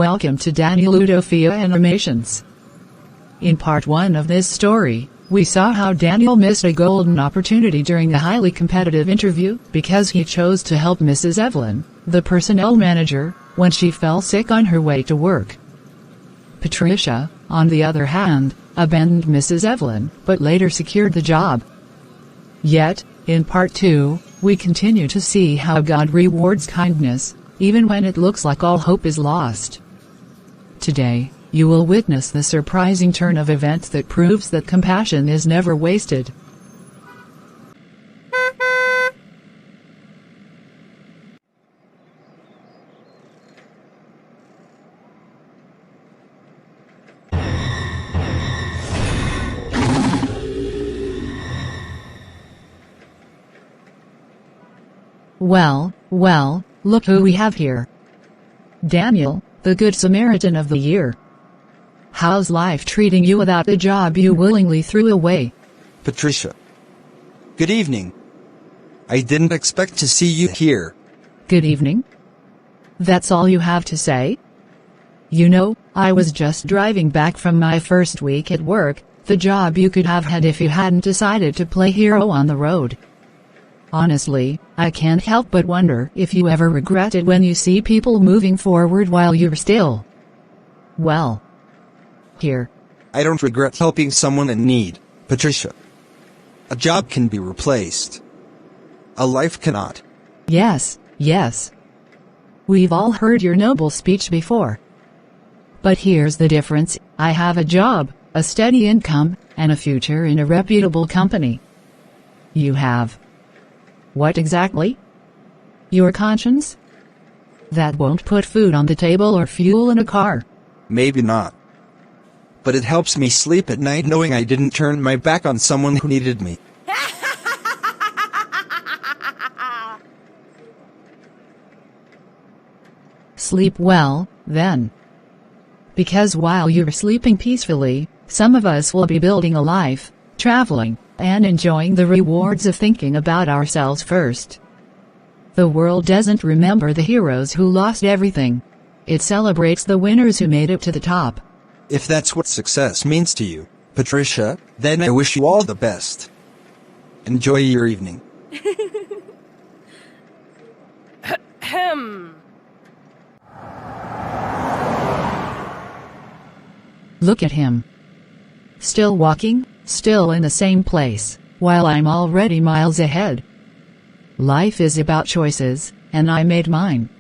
Welcome to Daniel Udofia Animations. In part 1 of this story, we saw how Daniel missed a golden opportunity during the highly competitive interview because he chose to help Mrs. Evelyn, the personnel manager, when she fell sick on her way to work. Patricia, on the other hand, abandoned Mrs. Evelyn, but later secured the job. Yet, in part 2, we continue to see how God rewards kindness, even when it looks like all hope is lost. Today, you will witness the surprising turn of events that proves that compassion is never wasted. Well, look who we have here. Daniel, the Good Samaritan of the year. How's life treating you without the job you willingly threw away? Patricia. Good evening. I didn't expect to see you here. Good evening? That's all you have to say? You know, I was just driving back from my first week at work, the job you could have had if you hadn't decided to play hero on the road. Honestly, I can't help but wonder if you ever regret it when you see people moving forward while you're still. Well. Here. I don't regret helping someone in need, Patricia. A job can be replaced. A life cannot. Yes. We've all heard your noble speech before. But here's the difference: I have a job, a steady income, and a future in a reputable company. You have. What exactly? Your conscience? That won't put food on the table or fuel in a car. Maybe not. But it helps me sleep at night knowing I didn't turn my back on someone who needed me. Sleep well, then. Because while you're sleeping peacefully, some of us will be building a life, traveling, and enjoying the rewards of thinking about ourselves first. The world doesn't remember the heroes who lost everything. It celebrates the winners who made it to the top. If that's what success means to you, Patricia, then I wish you all the best. Enjoy your evening. Look at him. Still walking, still in the same place, while I'm already miles ahead. Life is about choices, and I made mine.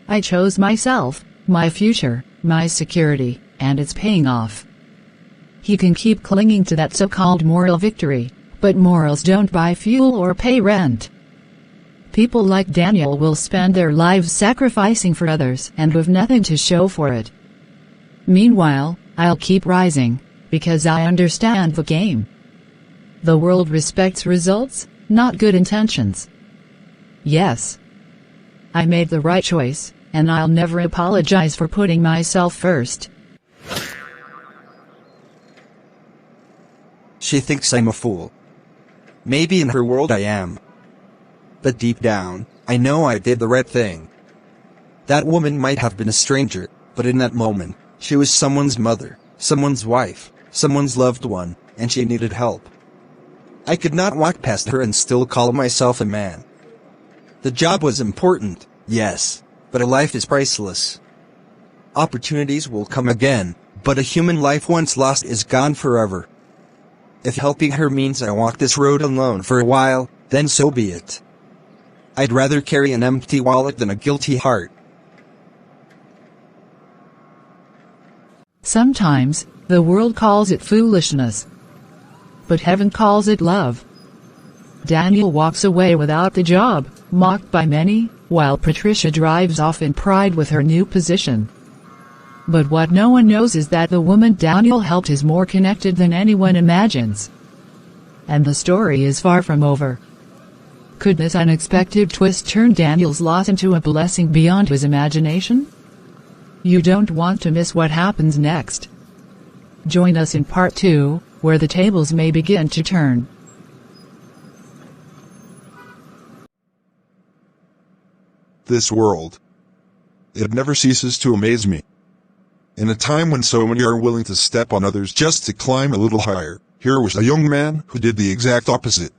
I chose myself, my future, my security, and it's paying off. He can keep clinging to that so-called moral victory, but morals don't buy fuel or pay rent. People like Daniel will spend their lives sacrificing for others and with nothing to show for it. Meanwhile, I'll keep rising, because I understand the game. The world respects results, not good intentions. Yes. I made the right choice, and I'll never apologize for putting myself first. She thinks I'm a fool. Maybe in her world I am. But deep down, I know I did the right thing. That woman might have been a stranger, but in that moment, she was someone's mother, someone's wife, someone's loved one, and she needed help. I could not walk past her and still call myself a man. The job was important, yes, but a life is priceless. Opportunities will come again, but a human life once lost is gone forever. If helping her means I walk this road alone for a while, then so be it. I'd rather carry an empty wallet than a guilty heart. Sometimes, the world calls it foolishness. But heaven calls it love. Daniel walks away without the job, mocked by many, while Patricia drives off in pride with her new position. But what no one knows is that the woman Daniel helped is more connected than anyone imagines. And the story is far from over. Could this unexpected twist turn Daniel's loss into a blessing beyond his imagination? You don't want to miss what happens next. Join us in part 2, where the tables may begin to turn. This world. It never ceases to amaze me. In a time when so many are willing to step on others just to climb a little higher, here was a young man who did the exact opposite.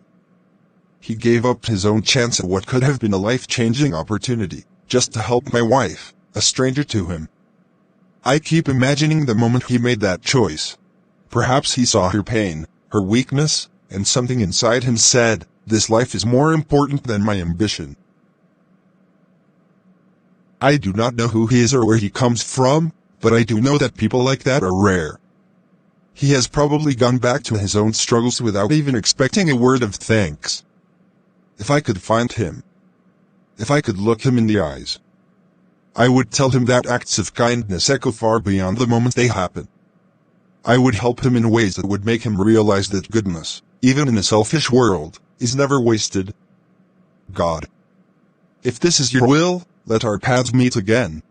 He gave up his own chance at what could have been a life-changing opportunity, just to help my wife, a stranger to him. I keep imagining the moment he made that choice. Perhaps he saw her pain, her weakness, and something inside him said, "This life is more important than my ambition." I do not know who he is or where he comes from, but I do know that people like that are rare. He has probably gone back to his own struggles without even expecting a word of thanks. If I could find him, if I could look him in the eyes, I would tell him that acts of kindness echo far beyond the moment they happen. I would help him in ways that would make him realize that goodness, even in a selfish world, is never wasted. God, if this is your will, let our paths meet again.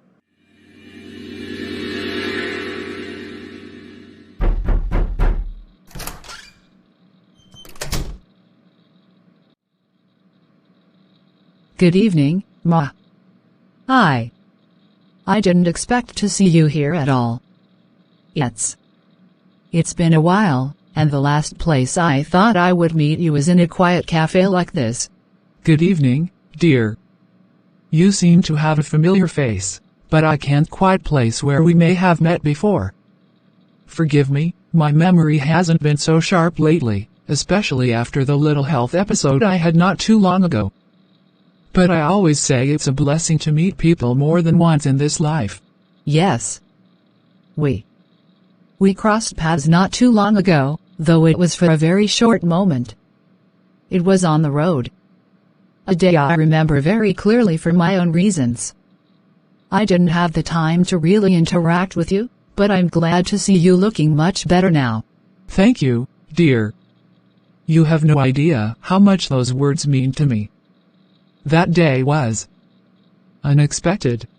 Good evening, Ma. Hi. I didn't expect to see you here at all. It's been a while, and the last place I thought I would meet you is in a quiet cafe like this. Good evening, dear. You seem to have a familiar face, but I can't quite place where we may have met before. Forgive me, my memory hasn't been so sharp lately, especially after the little health episode I had not too long ago. But I always say it's a blessing to meet people more than once in this life. Yes. We crossed paths not too long ago, though it was for a very short moment. It was on the road. A day I remember very clearly for my own reasons. I didn't have the time to really interact with you, but I'm glad to see you looking much better now. Thank you, dear. You have no idea how much those words mean to me. That day was unexpected.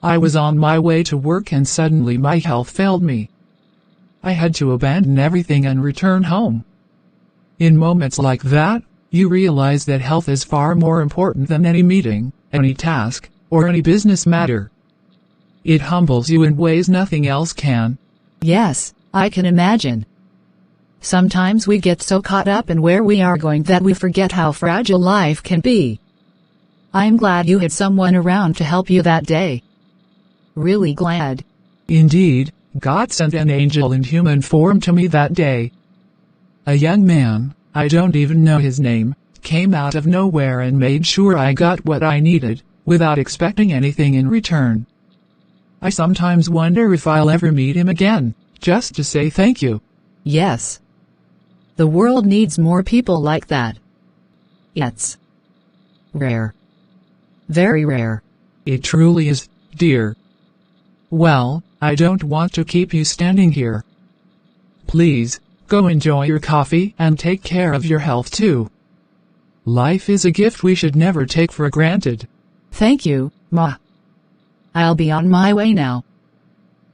I was on my way to work and suddenly my health failed me. I had to abandon everything and return home. In moments like that, you realize that health is far more important than any meeting, any task, or any business matter. It humbles you in ways nothing else can. Yes, I can imagine. Sometimes we get so caught up in where we are going that we forget how fragile life can be. I'm glad you had someone around to help you that day. Really glad. Indeed, God sent an angel in human form to me that day. A young man, I don't even know his name, came out of nowhere and made sure I got what I needed, without expecting anything in return. I sometimes wonder if I'll ever meet him again, just to say thank you. Yes. The world needs more people like that. It's rare. Very rare. It truly is, dear. Well, I don't want to keep you standing here. Please, go enjoy your coffee and take care of your health too. Life is a gift we should never take for granted. Thank you, Ma. I'll be on my way now.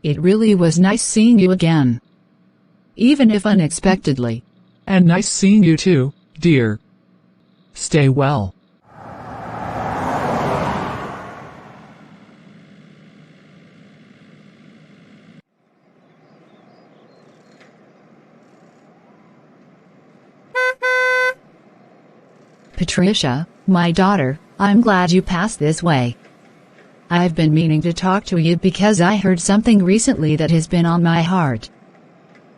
It really was nice seeing you again. Even if unexpectedly. And nice seeing you too, dear. Stay well. Patricia, my daughter, I'm glad you passed this way. I've been meaning to talk to you because I heard something recently that has been on my heart.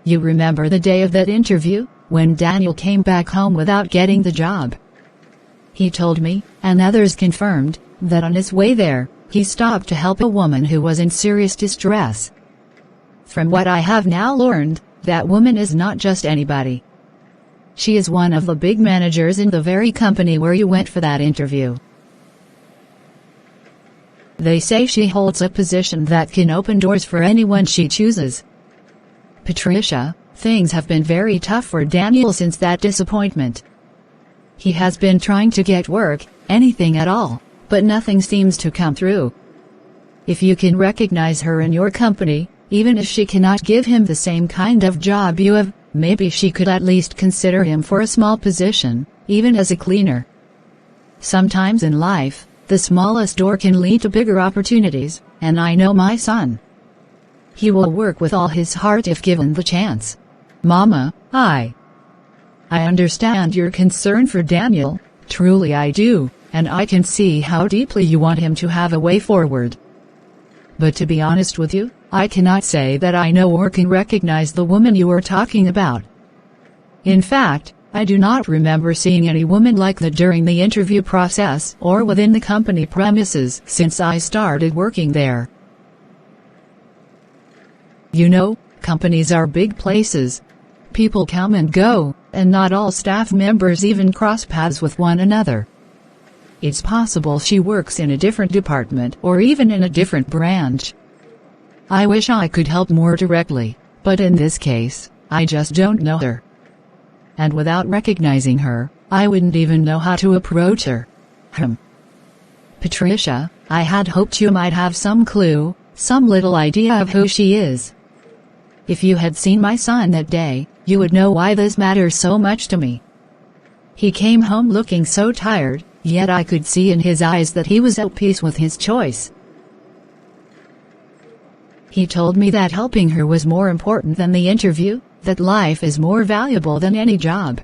You remember the day of that interview, when Daniel came back home without getting the job? He told me, and others confirmed, that on his way there, he stopped to help a woman who was in serious distress. From what I have now learned, that woman is not just anybody. She is one of the big managers in the very company where you went for that interview. They say she holds a position that can open doors for anyone she chooses. Patricia, things have been very tough for Daniel since that disappointment. He has been trying to get work, anything at all, but nothing seems to come through. If you can recognize her in your company, even if she cannot give him the same kind of job you have, maybe she could at least consider him for a small position, even as a cleaner. Sometimes in life, the smallest door can lead to bigger opportunities, and I know my son. He will work with all his heart if given the chance. Mama, I understand your concern for Daniel, truly I do, and I can see how deeply you want him to have a way forward. But to be honest with you, I cannot say that I know or can recognize the woman you are talking about. In fact, I do not remember seeing any woman like that during the interview process or within the company premises since I started working there. You know, companies are big places. People come and go, and not all staff members even cross paths with one another. It's possible she works in a different department or even in a different branch. I wish I could help more directly, but in this case, I just don't know her. And without recognizing her, I wouldn't even know how to approach her. Patricia, I had hoped you might have some clue, some little idea of who she is. If you had seen my son that day, you would know why this matters so much to me. He came home looking so tired, yet I could see in his eyes that he was at peace with his choice. He told me that helping her was more important than the interview, that life is more valuable than any job.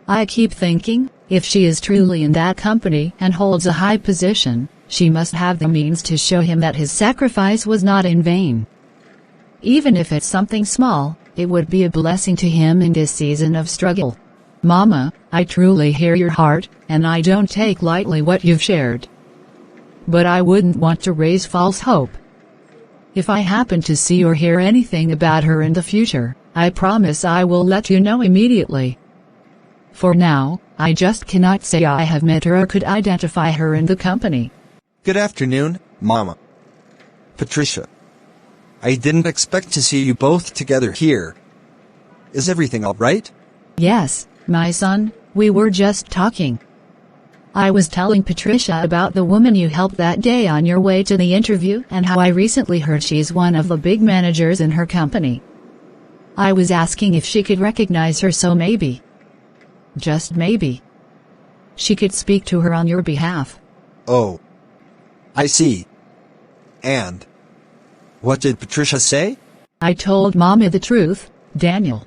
I keep thinking, if she is truly in that company and holds a high position, she must have the means to show him that his sacrifice was not in vain. Even if it's something small, it would be a blessing to him in this season of struggle. Mama, I truly hear your heart, and I don't take lightly what you've shared. But I wouldn't want to raise false hope. If I happen to see or hear anything about her in the future, I promise I will let you know immediately. For now, I just cannot say I have met her or could identify her in the company. Good afternoon, Mama. Patricia. I didn't expect to see you both together here. Is everything all right? Yes, my son, we were just talking. I was telling Patricia about the woman you helped that day on your way to the interview and how I recently heard she's one of the big managers in her company. I was asking if she could recognize her so maybe, just maybe, she could speak to her on your behalf. Oh. I see. And what did Patricia say? I told Mama the truth, Daniel.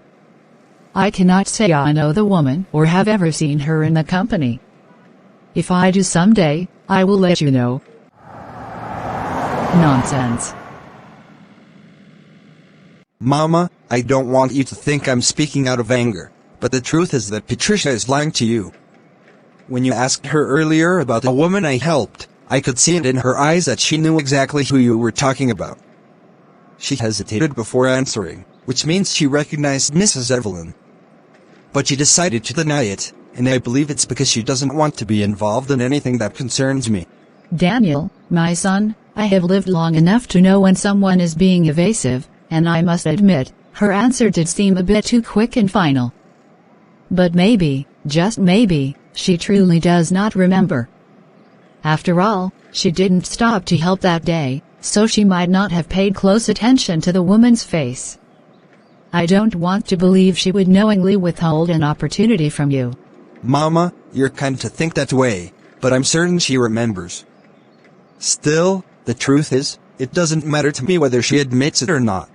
I cannot say I know the woman or have ever seen her in the company. If I do someday, I will let you know. Nonsense. Mama, I don't want you to think I'm speaking out of anger, but the truth is that Patricia is lying to you. When you asked her earlier about the woman I helped, I could see it in her eyes that she knew exactly who you were talking about. She hesitated before answering, which means she recognized Mrs. Evelyn. But she decided to deny it, and I believe it's because she doesn't want to be involved in anything that concerns me. Daniel, my son, I have lived long enough to know when someone is being evasive, and I must admit, her answer did seem a bit too quick and final. But maybe, just maybe, she truly does not remember. After all, she didn't stop to help that day, so she might not have paid close attention to the woman's face. I don't want to believe she would knowingly withhold an opportunity from you. Mama, you're kind to think that way, but I'm certain she remembers. Still, the truth is, it doesn't matter to me whether she admits it or not.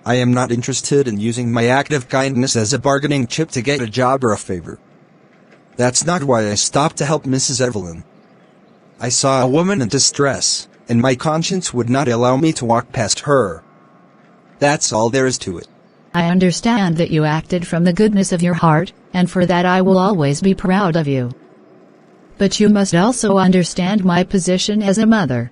I am not interested in using my act of kindness as a bargaining chip to get a job or a favor. That's not why I stopped to help Mrs. Evelyn. I saw a woman in distress, and my conscience would not allow me to walk past her. That's all there is to it. I understand that you acted from the goodness of your heart, and for that I will always be proud of you. But you must also understand my position as a mother.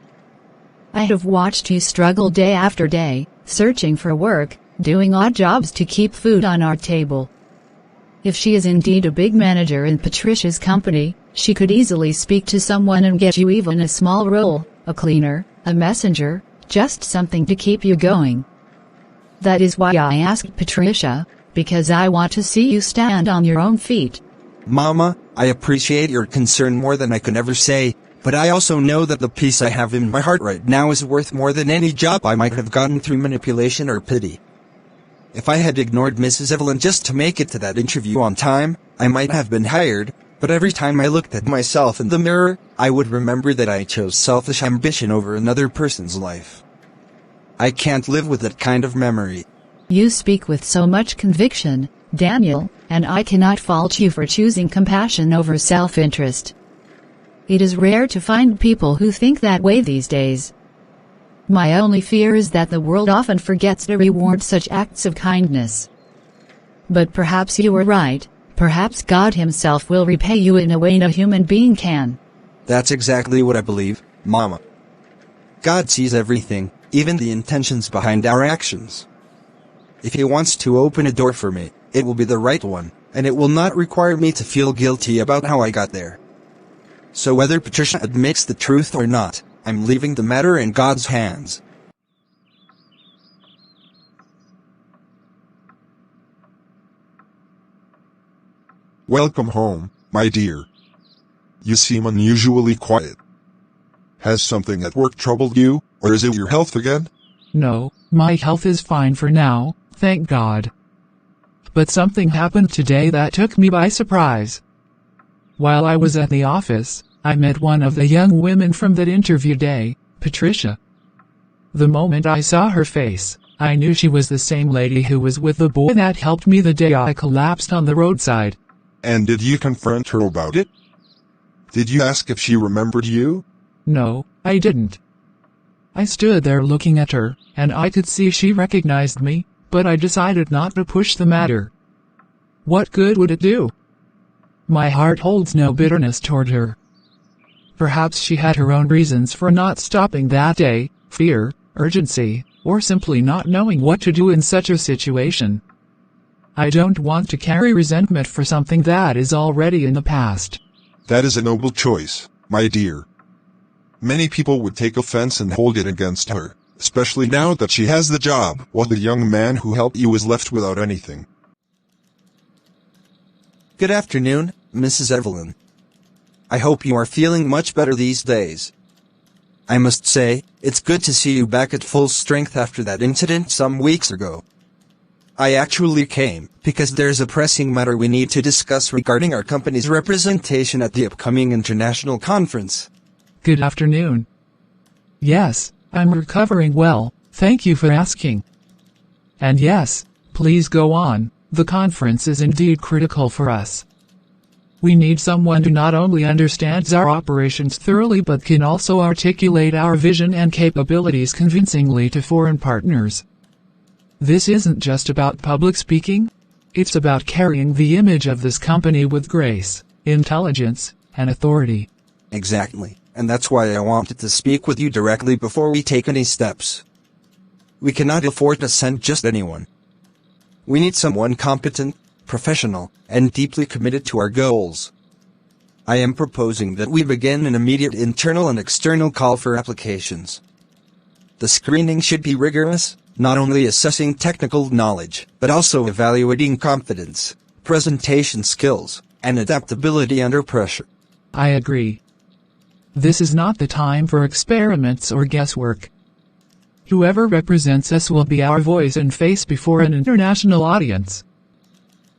I have watched you struggle day after day, searching for work, doing odd jobs to keep food on our table. If she is indeed a big manager in Patricia's company, she could easily speak to someone and get you even a small role, a cleaner, a messenger, just something to keep you going. That is why I asked Patricia, because I want to see you stand on your own feet. Mama, I appreciate your concern more than I can ever say, but I also know that the peace I have in my heart right now is worth more than any job I might have gotten through manipulation or pity. If I had ignored Mrs. Evelyn just to make it to that interview on time, I might have been hired, but every time I looked at myself in the mirror, I would remember that I chose selfish ambition over another person's life. I can't live with that kind of memory. You speak with so much conviction, Daniel, and I cannot fault you for choosing compassion over self-interest. It is rare to find people who think that way these days. My only fear is that the world often forgets to reward such acts of kindness. But perhaps you are right, perhaps God Himself will repay you in a way no human being can. That's exactly what I believe, Mama. God sees everything, even the intentions behind our actions. If He wants to open a door for me, it will be the right one, and it will not require me to feel guilty about how I got there. So whether Patricia admits the truth or not, I'm leaving the matter in God's hands. Welcome home, my dear. You seem unusually quiet. Has something at work troubled you, or is it your health again? No, my health is fine for now, thank God. But something happened today that took me by surprise. While I was at the office, I met one of the young women from that interview day, Patricia. The moment I saw her face, I knew she was the same lady who was with the boy that helped me the day I collapsed on the roadside. And did you confront her about it? Did you ask if she remembered you? No, I didn't. I stood there looking at her, and I could see she recognized me, but I decided not to push the matter. What good would it do? My heart holds no bitterness toward her. Perhaps she had her own reasons for not stopping that day, fear, urgency, or simply not knowing what to do in such a situation. I don't want to carry resentment for something that is already in the past. That is a noble choice, my dear. Many people would take offense and hold it against her, especially now that she has the job, while the young man who helped you is left without anything. Good afternoon, Mrs. Evelyn. I hope you are feeling much better these days. I must say, it's good to see you back at full strength after that incident some weeks ago. I actually came because there's a pressing matter we need to discuss regarding our company's representation at the upcoming international conference. Good afternoon. Yes, I'm recovering well, thank you for asking. And yes, please go on, the conference is indeed critical for us. We need someone who not only understands our operations thoroughly but can also articulate our vision and capabilities convincingly to foreign partners. This isn't just about public speaking, it's about carrying the image of this company with grace, intelligence, and authority. Exactly, and that's why I wanted to speak with you directly before we take any steps. We cannot afford to send just anyone. We need someone competent, professional, and deeply committed to our goals. I am proposing that we begin an immediate internal and external call for applications. The screening should be rigorous, not only assessing technical knowledge, but also evaluating confidence, presentation skills, and adaptability under pressure. I agree. This is not the time for experiments or guesswork. Whoever represents us will be our voice and face before an international audience.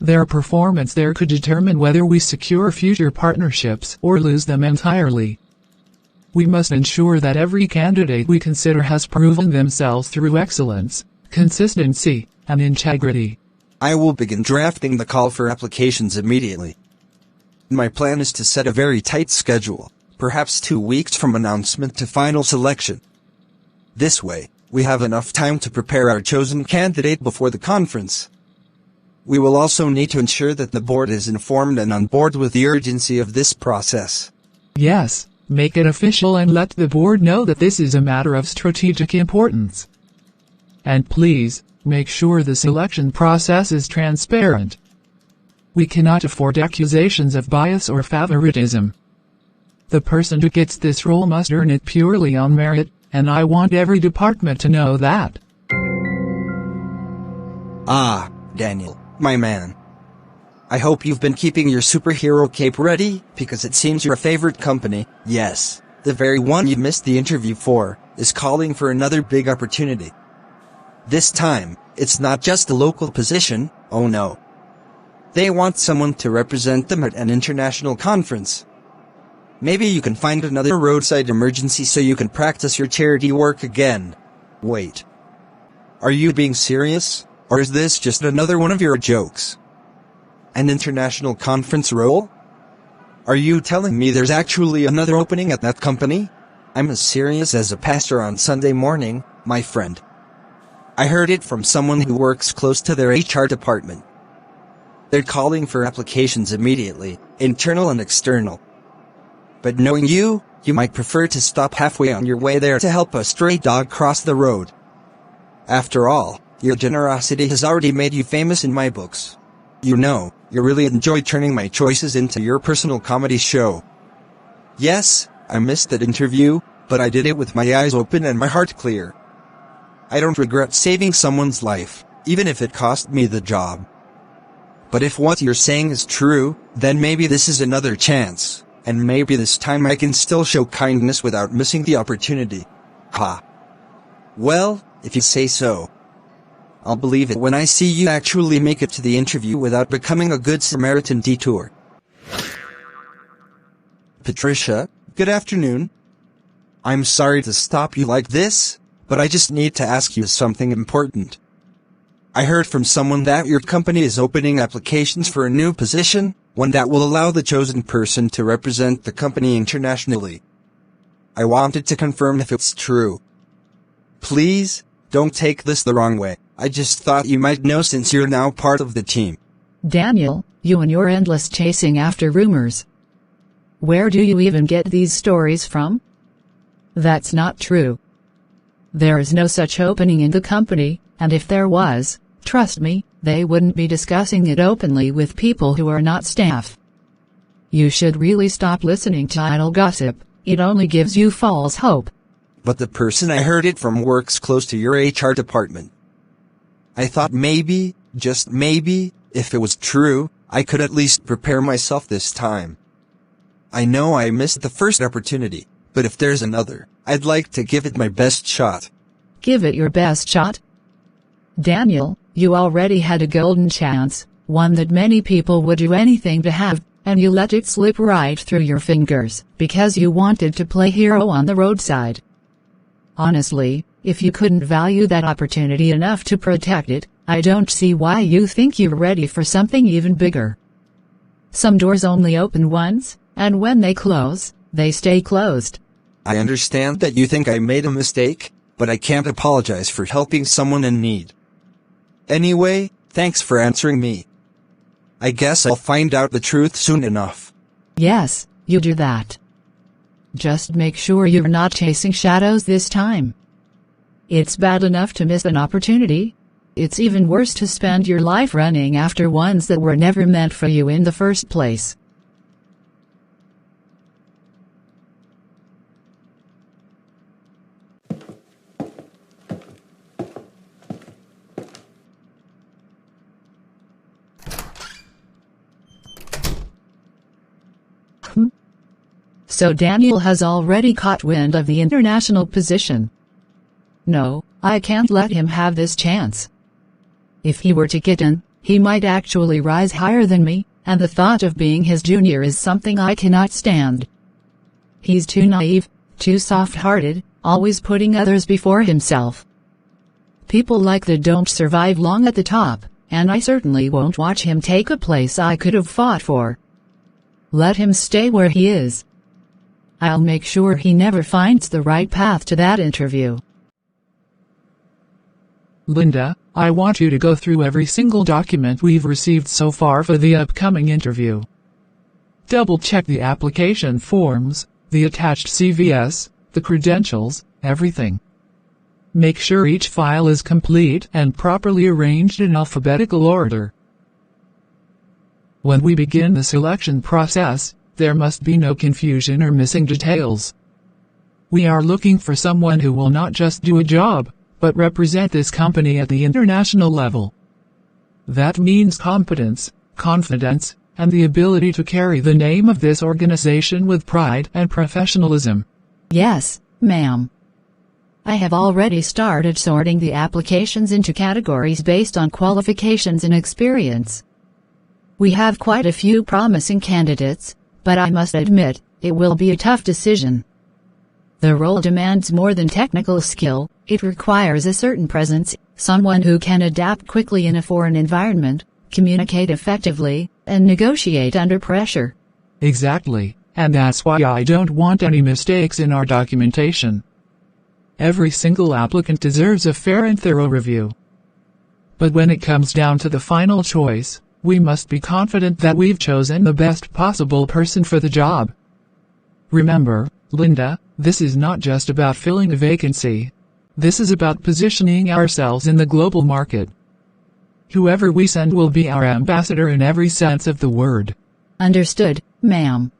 Their performance there could determine whether we secure future partnerships or lose them entirely. We must ensure that every candidate we consider has proven themselves through excellence, consistency, and integrity. I will begin drafting the call for applications immediately. My plan is to set a very tight schedule, perhaps 2 weeks from announcement to final selection. This way, we have enough time to prepare our chosen candidate before the conference. We will also need to ensure that the board is informed and on board with the urgency of this process. Yes, make it official and let the board know that this is a matter of strategic importance. And please, make sure the selection process is transparent. We cannot afford accusations of bias or favoritism. The person who gets this role must earn it purely on merit, and I want every department to know that. Ah, Daniel, my man. I hope you've been keeping your superhero cape ready, because it seems your favorite company, yes, the very one you missed the interview for, is calling for another big opportunity. This time, it's not just a local position, oh no. They want someone to represent them at an international conference. Maybe you can find another roadside emergency so you can practice your charity work again. Wait. Are you being serious, or is this just another one of your jokes? An international conference role? Are you telling me there's actually another opening at that company? I'm as serious as a pastor on Sunday morning, my friend. I heard it from someone who works close to their HR department. They're calling for applications immediately, internal and external. But knowing you, you might prefer to stop halfway on your way there to help a stray dog cross the road. After all, your generosity has already made you famous in my books. You know, you really enjoy turning my choices into your personal comedy show. Yes, I missed that interview, but I did it with my eyes open and my heart clear. I don't regret saving someone's life, even if it cost me the job. But if what you're saying is true, then maybe this is another chance, and maybe this time I can still show kindness without missing the opportunity. Ha. Well, if you say so. I'll believe it when I see you actually make it to the interview without becoming a good Samaritan detour. Patricia, good afternoon. I'm sorry to stop you like this, but I just need to ask you something important. I heard from someone that your company is opening applications for a new position, one that will allow the chosen person to represent the company internationally. I wanted to confirm if it's true. Please, don't take this the wrong way. I just thought you might know since you're now part of the team. Daniel, you and your endless chasing after rumors. Where do you even get these stories from? That's not true. There is no such opening in the company, and if there was, trust me, they wouldn't be discussing it openly with people who are not staff. You should really stop listening to idle gossip. It only gives you false hope. But the person I heard it from works close to your HR department. I thought maybe, just maybe, if it was true, I could at least prepare myself this time. I know I missed the first opportunity, but if there's another, I'd like to give it my best shot. Give it your best shot? Daniel, you already had a golden chance, one that many people would do anything to have, and you let it slip right through your fingers, because you wanted to play hero on the roadside. Honestly, if you couldn't value that opportunity enough to protect it, I don't see why you think you're ready for something even bigger. Some doors only open once, and when they close, they stay closed. I understand that you think I made a mistake, but I can't apologize for helping someone in need. Anyway, thanks for answering me. I guess I'll find out the truth soon enough. Yes, you do that. Just make sure you're not chasing shadows this time. It's bad enough to miss an opportunity. It's even worse to spend your life running after ones that were never meant for you in the first place. So Daniel has already caught wind of the international position. No, I can't let him have this chance. If he were to get in, he might actually rise higher than me, and the thought of being his junior is something I cannot stand. He's too naive, too soft-hearted, always putting others before himself. People like that don't survive long at the top, and I certainly won't watch him take a place I could have fought for. Let him stay where he is. I'll make sure he never finds the right path to that interview. Linda, I want you to go through every single document we've received so far for the upcoming interview. Double-check the application forms, the attached CVS, the credentials, everything. Make sure each file is complete and properly arranged in alphabetical order. When we begin the selection process, there must be no confusion or missing details. We are looking for someone who will not just do a job, but represent this company at the international level. That means competence, confidence, and the ability to carry the name of this organization with pride and professionalism. Yes, ma'am. I have already started sorting the applications into categories based on qualifications and experience. We have quite a few promising candidates, but I must admit, it will be a tough decision. The role demands more than technical skill, it requires a certain presence, someone who can adapt quickly in a foreign environment, communicate effectively, and negotiate under pressure. Exactly, and that's why I don't want any mistakes in our documentation. Every single applicant deserves a fair and thorough review. But when it comes down to the final choice, we must be confident that we've chosen the best possible person for the job. Remember, Linda, this is not just about filling a vacancy. This is about positioning ourselves in the global market. Whoever we send will be our ambassador in every sense of the word. Understood, ma'am.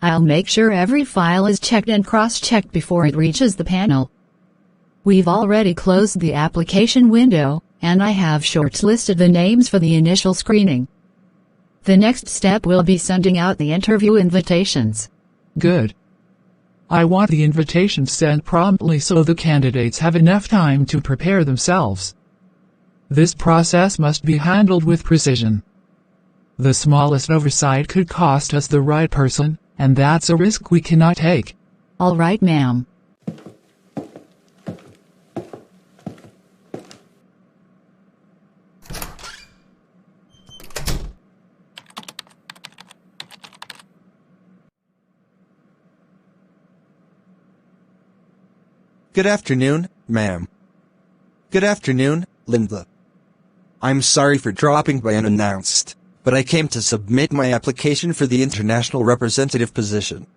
I'll make sure every file is checked and cross-checked before it reaches the panel. We've already closed the application window, and I have shortlisted the names for the initial screening. The next step will be sending out the interview invitations. Good. I want the invitations sent promptly so the candidates have enough time to prepare themselves. This process must be handled with precision. The smallest oversight could cost us the right person, and that's a risk we cannot take. All right, ma'am. Good afternoon, ma'am. Good afternoon, Linda. I'm sorry for dropping by unannounced, but I came to submit my application for the international representative position.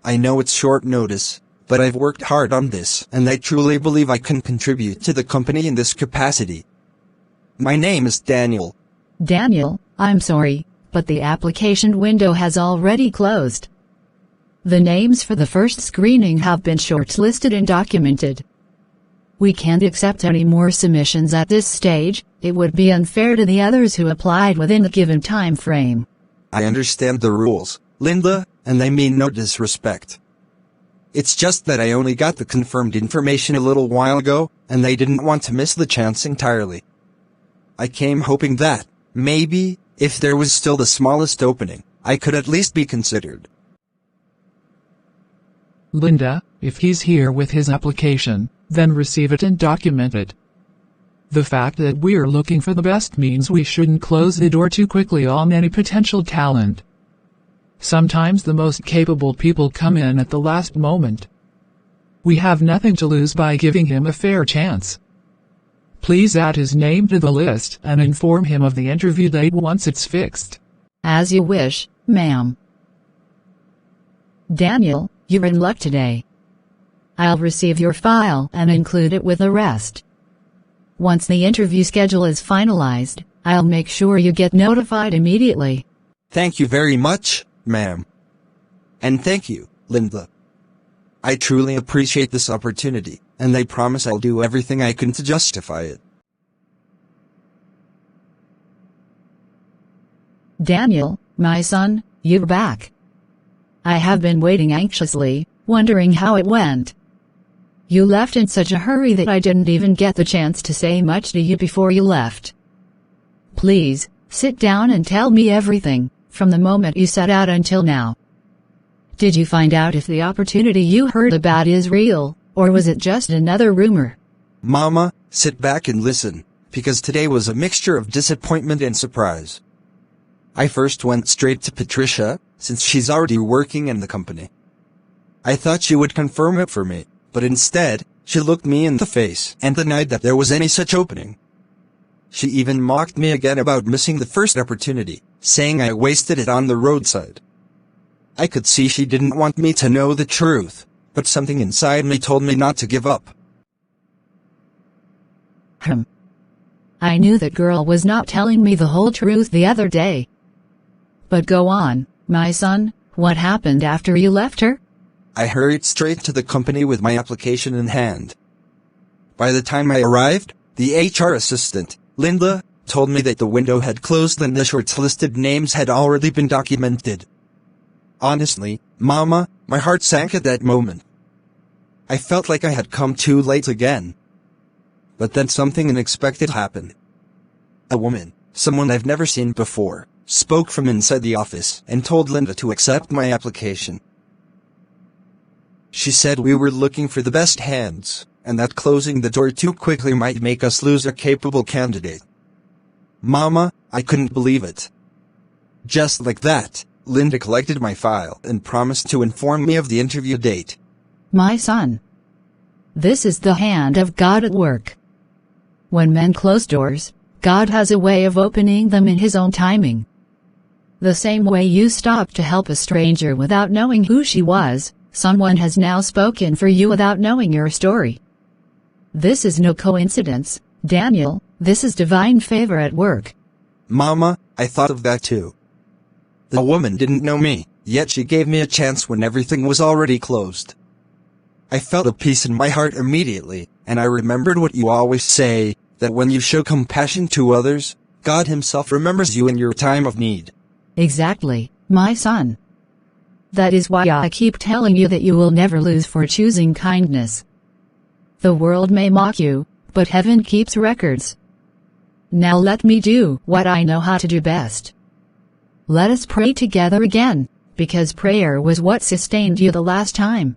I know it's short notice, but I've worked hard on this, and I truly believe I can contribute to the company in this capacity. My name is Daniel. Daniel, I'm sorry, but the application window has already closed. The names for the first screening have been shortlisted and documented. We can't accept any more submissions at this stage. It would be unfair to the others who applied within the given time frame. I understand the rules, Linda, and I mean no disrespect. It's just that I only got the confirmed information a little while ago, and I didn't want to miss the chance entirely. I came hoping that, maybe, if there was still the smallest opening, I could at least be considered. Linda, if he's here with his application, then receive it and document it. The fact that we're looking for the best means we shouldn't close the door too quickly on any potential talent. Sometimes the most capable people come in at the last moment. We have nothing to lose by giving him a fair chance. Please add his name to the list and inform him of the interview date once it's fixed. As you wish, ma'am. Daniel, you're in luck today. I'll receive your file and include it with the rest. Once the interview schedule is finalized, I'll make sure you get notified immediately. Thank you very much, ma'am. And thank you, Linda. I truly appreciate this opportunity, and I promise I'll do everything I can to justify it. Daniel, my son, you're back. I have been waiting anxiously, wondering how it went. You left in such a hurry that I didn't even get the chance to say much to you before you left. Please, sit down and tell me everything, from the moment you set out until now. Did you find out if the opportunity you heard about is real, or was it just another rumor? Mama, sit back and listen, because today was a mixture of disappointment and surprise. I first went straight to Patricia, since she's already working in the company. I thought she would confirm it for me, but instead, she looked me in the face and denied that there was any such opening. She even mocked me again about missing the first opportunity, saying I wasted it on the roadside. I could see she didn't want me to know the truth, but something inside me told me not to give up. I knew that girl was not telling me the whole truth the other day. But go on, my son, what happened after you left her? I hurried straight to the company with my application in hand. By the time I arrived, the HR assistant, Linda, told me that the window had closed and the shortlisted names had already been documented. Honestly, Mama, my heart sank at that moment. I felt like I had come too late again. But then something unexpected happened. A woman, someone I've never seen before, spoke from inside the office and told Linda to accept my application. She said we were looking for the best hands, and that closing the door too quickly might make us lose a capable candidate. Mama, I couldn't believe it. Just like that, Linda collected my file and promised to inform me of the interview date. My son. This is the hand of God at work. When men close doors, God has a way of opening them in His own timing. The same way you stopped to help a stranger without knowing who she was, someone has now spoken for you without knowing your story. This is no coincidence, Daniel, this is divine favor at work. Mama, I thought of that too. The woman didn't know me, yet she gave me a chance when everything was already closed. I felt a peace in my heart immediately, and I remembered what you always say, that when you show compassion to others, God Himself remembers you in your time of need. Exactly, my son. That is why I keep telling you that you will never lose for choosing kindness. The world may mock you, but heaven keeps records. Now let me do what I know how to do best. Let us pray together again, because prayer was what sustained you the last time.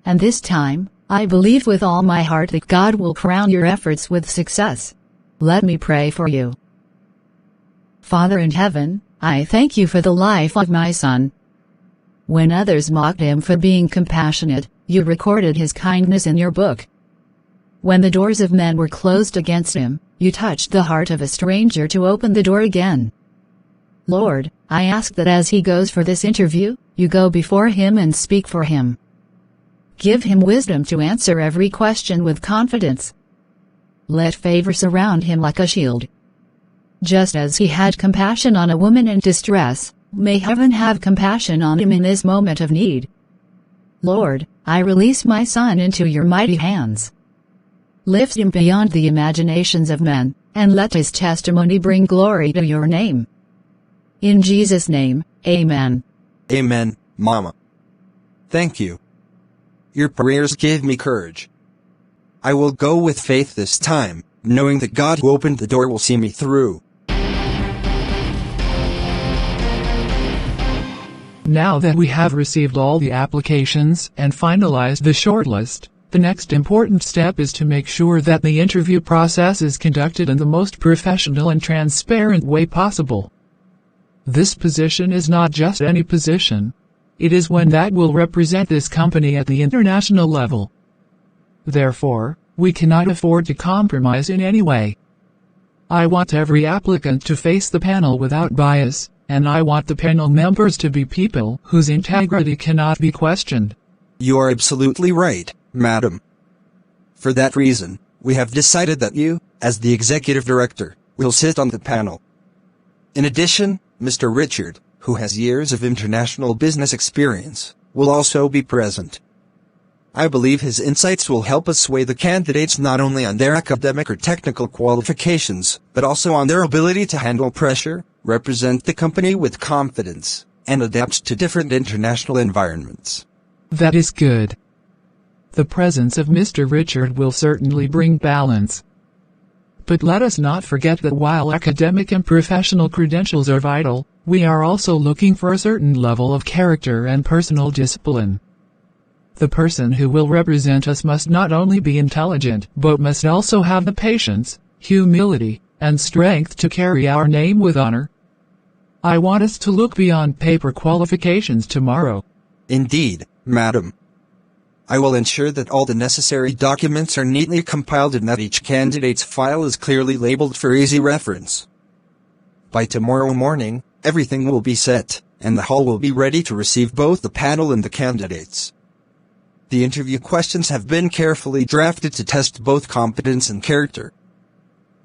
And this time, I believe with all my heart that God will crown your efforts with success. Let me pray for you. Father in heaven, I thank you for the life of my son. When others mocked him for being compassionate, you recorded his kindness in your book. When the doors of men were closed against him, you touched the heart of a stranger to open the door again. Lord, I ask that as he goes for this interview, you go before him and speak for him. Give him wisdom to answer every question with confidence. Let favor surround him like a shield. Just as he had compassion on a woman in distress, may heaven have compassion on him in this moment of need. Lord, I release my son into your mighty hands. Lift him beyond the imaginations of men, and let his testimony bring glory to your name. In Jesus' name, amen. Amen, Mama. Thank you. Your prayers gave me courage. I will go with faith this time, knowing that God who opened the door will see me through. Now that we have received all the applications and finalized the shortlist, the next important step is to make sure that the interview process is conducted in the most professional and transparent way possible. This position is not just any position. It is one that will represent this company at the international level. Therefore, we cannot afford to compromise in any way. I want every applicant to face the panel without bias, and I want the panel members to be people whose integrity cannot be questioned. You are absolutely right, madam. For that reason, we have decided that you, as the executive director, will sit on the panel. In addition, Mr. Richard, who has years of international business experience, will also be present. I believe his insights will help us sway the candidates not only on their academic or technical qualifications, but also on their ability to handle pressure, represent the company with confidence, and adapt to different international environments. That is good. The presence of Mr. Richard will certainly bring balance. But let us not forget that while academic and professional credentials are vital, we are also looking for a certain level of character and personal discipline. The person who will represent us must not only be intelligent, but must also have the patience, humility, and strength to carry our name with honor. I want us to look beyond paper qualifications tomorrow. Indeed, madam. I will ensure that all the necessary documents are neatly compiled and that each candidate's file is clearly labeled for easy reference. By tomorrow morning, everything will be set, and the hall will be ready to receive both the panel and the candidates. The interview questions have been carefully drafted to test both competence and character.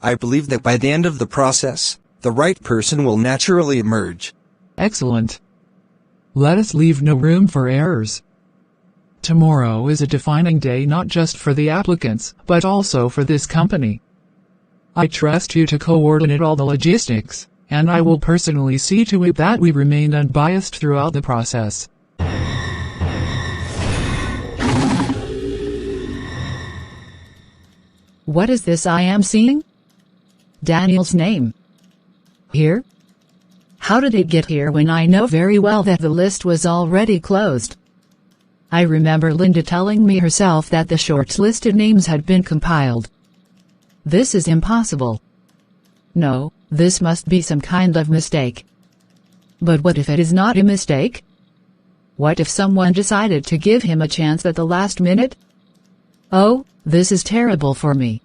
I believe that by the end of the process, the right person will naturally emerge. Excellent. Let us leave no room for errors. Tomorrow is a defining day not just for the applicants, but also for this company. I trust you to coordinate all the logistics, and I will personally see to it that we remain unbiased throughout the process. What is this I am seeing? Daniel's name. Here? How did it get here when I know very well that the list was already closed? I remember Linda telling me herself that the shortlisted names had been compiled. This is impossible. No, this must be some kind of mistake. But what if it is not a mistake? What if someone decided to give him a chance at the last minute? Oh, this is terrible for me.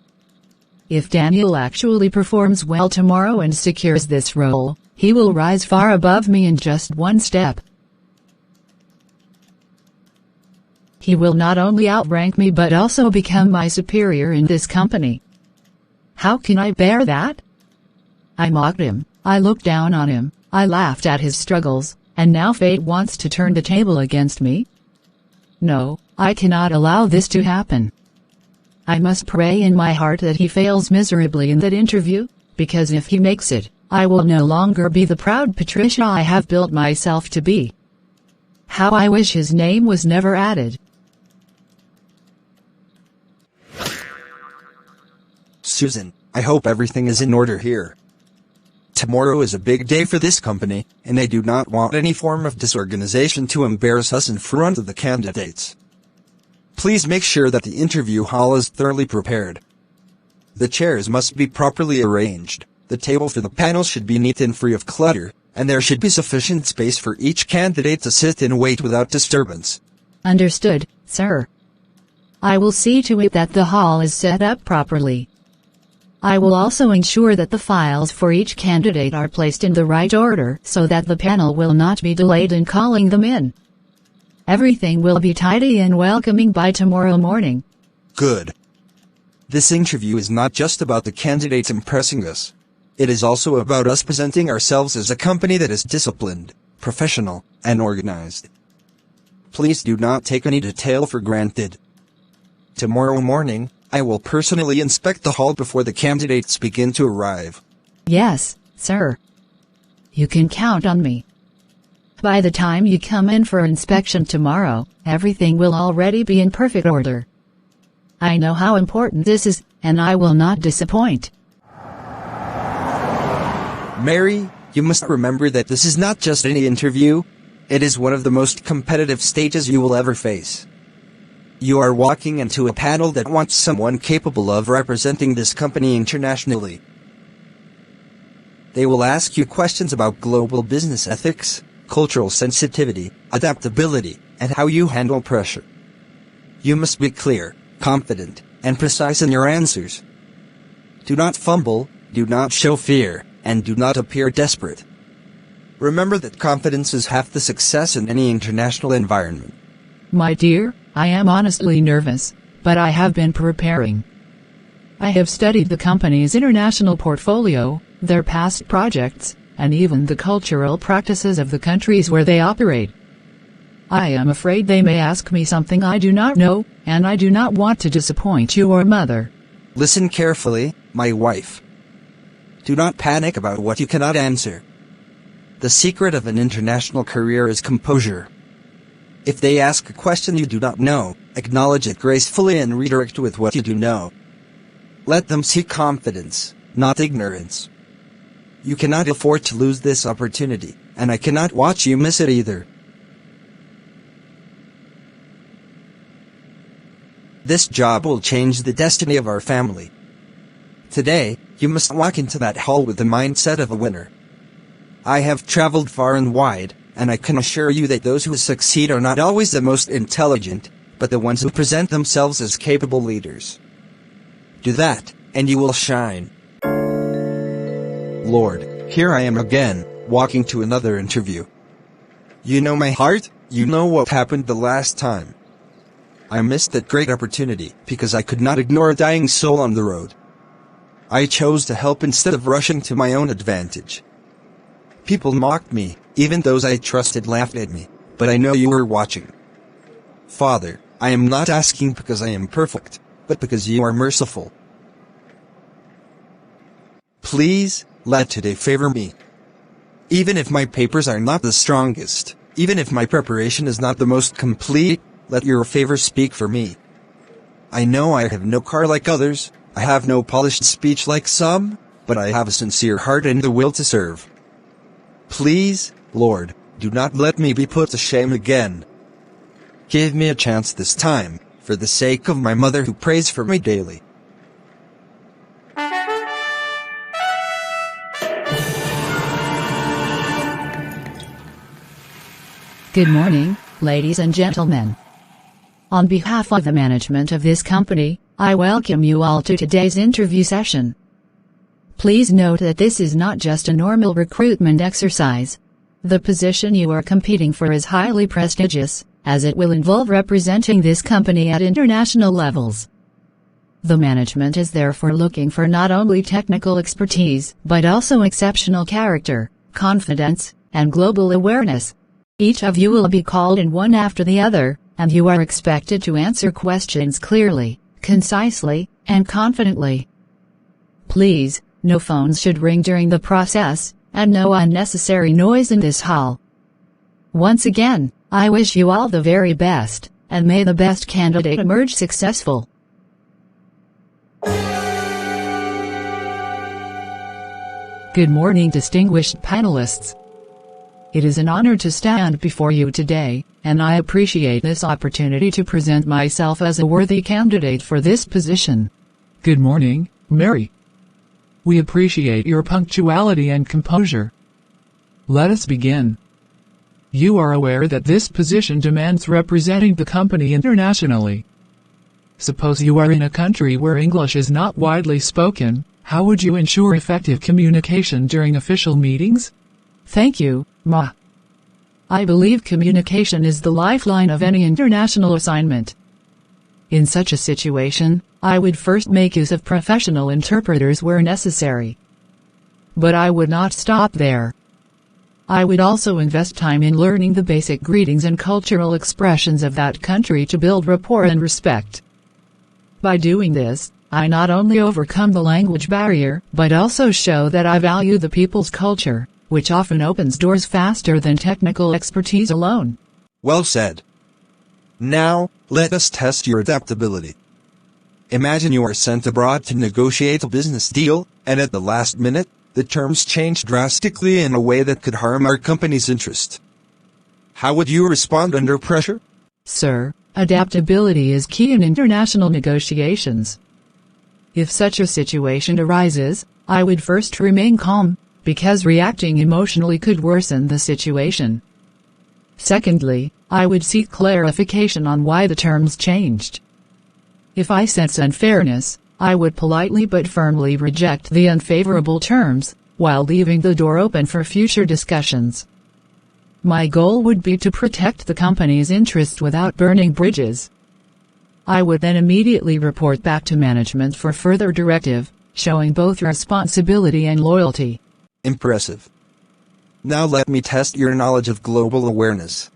If Daniel actually performs well tomorrow and secures this role, he will rise far above me in just one step. He will not only outrank me but also become my superior in this company. How can I bear that? I mocked him, I looked down on him, I laughed at his struggles, and now fate wants to turn the table against me? No, I cannot allow this to happen. I must pray in my heart that he fails miserably in that interview, because if he makes it, I will no longer be the proud Patricia I have built myself to be. How I wish his name was never added. Susan, I hope everything is in order here. Tomorrow is a big day for this company, and I do not want any form of disorganization to embarrass us in front of the candidates. Please make sure that the interview hall is thoroughly prepared. The chairs must be properly arranged, the table for the panel should be neat and free of clutter, and there should be sufficient space for each candidate to sit and wait without disturbance. Understood, sir. I will see to it that the hall is set up properly. I will also ensure that the files for each candidate are placed in the right order so that the panel will not be delayed in calling them in. Everything will be tidy and welcoming by tomorrow morning. Good. This interview is not just about the candidates impressing us. It is also about us presenting ourselves as a company that is disciplined, professional, and organized. Please do not take any detail for granted. Tomorrow morning, I will personally inspect the hall before the candidates begin to arrive. Yes, sir. You can count on me. By the time you come in for inspection tomorrow, everything will already be in perfect order. I know how important this is, and I will not disappoint. Mary, you must remember that this is not just any interview. It is one of the most competitive stages you will ever face. You are walking into a panel that wants someone capable of representing this company internationally. They will ask you questions about global business ethics, cultural sensitivity, adaptability, and how you handle pressure. You must be clear, confident, and precise in your answers. Do not fumble, do not show fear, and do not appear desperate. Remember that confidence is half the success in any international environment. My dear, I am honestly nervous, but I have been preparing. I have studied the company's international portfolio, their past projects, and even the cultural practices of the countries where they operate. I am afraid they may ask me something I do not know, and I do not want to disappoint your mother. Listen carefully, my wife. Do not panic about what you cannot answer. The secret of an international career is composure. If they ask a question you do not know, acknowledge it gracefully and redirect with what you do know. Let them see confidence, not ignorance. You cannot afford to lose this opportunity, and I cannot watch you miss it either. This job will change the destiny of our family. Today, you must walk into that hall with the mindset of a winner. I have traveled far and wide, and I can assure you that those who succeed are not always the most intelligent, but the ones who present themselves as capable leaders. Do that, and you will shine. Lord, here I am again, walking to another interview. You know my heart, you know what happened the last time. I missed that great opportunity because I could not ignore a dying soul on the road. I chose to help instead of rushing to my own advantage. People mocked me, even those I trusted laughed at me, but I know you were watching. Father, I am not asking because I am perfect, but because you are merciful. Please, let today favor me. Even if my papers are not the strongest, even if my preparation is not the most complete, let your favor speak for me. I know I have no car like others, I have no polished speech like some, but I have a sincere heart and the will to serve. Please, Lord, do not let me be put to shame again. Give me a chance this time, for the sake of my mother who prays for me daily. Good morning, ladies and gentlemen. On behalf of the management of this company, I welcome you all to today's interview session. Please note that this is not just a normal recruitment exercise. The position you are competing for is highly prestigious, as it will involve representing this company at international levels. The management is therefore looking for not only technical expertise, but also exceptional character, confidence, and global awareness. Each of you will be called in one after the other, and you are expected to answer questions clearly, concisely, and confidently. Please, no phones should ring during the process, and no unnecessary noise in this hall. Once again, I wish you all the very best, and may the best candidate emerge successful. Good morning, distinguished panelists. It is an honor to stand before you today, and I appreciate this opportunity to present myself as a worthy candidate for this position. Good morning, Mary. We appreciate your punctuality and composure. Let us begin. You are aware that this position demands representing the company internationally. Suppose you are in a country where English is not widely spoken, how would you ensure effective communication during official meetings? Thank you, Ma. I believe communication is the lifeline of any international assignment. In such a situation, I would first make use of professional interpreters where necessary. But I would not stop there. I would also invest time in learning the basic greetings and cultural expressions of that country to build rapport and respect. By doing this, I not only overcome the language barrier, but also show that I value the people's culture, which often opens doors faster than technical expertise alone. Well said. Now, let us test your adaptability. Imagine you are sent abroad to negotiate a business deal, and at the last minute, the terms change drastically in a way that could harm our company's interest. How would you respond under pressure? Sir, adaptability is key in international negotiations. If such a situation arises, I would first remain calm, because reacting emotionally could worsen the situation. Secondly, I would seek clarification on why the terms changed. If I sense unfairness, I would politely but firmly reject the unfavorable terms, while leaving the door open for future discussions. My goal would be to protect the company's interest without burning bridges. I would then immediately report back to management for further directive, showing both responsibility and loyalty. Impressive. Now let me test your knowledge of global awareness.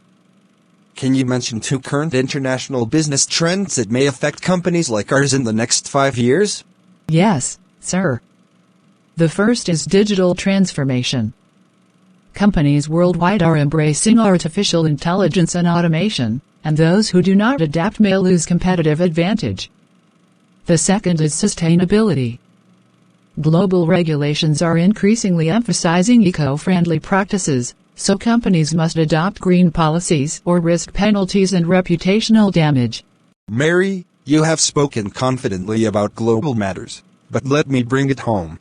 Can you mention 2 current international business trends that may affect companies like ours in the next 5 years? Yes, sir. The first is digital transformation. Companies worldwide are embracing artificial intelligence and automation, and those who do not adapt may lose competitive advantage. The second is sustainability. Global regulations are increasingly emphasizing eco-friendly practices, so companies must adopt green policies or risk penalties and reputational damage. Mary, you have spoken confidently about global matters, but let me bring it home.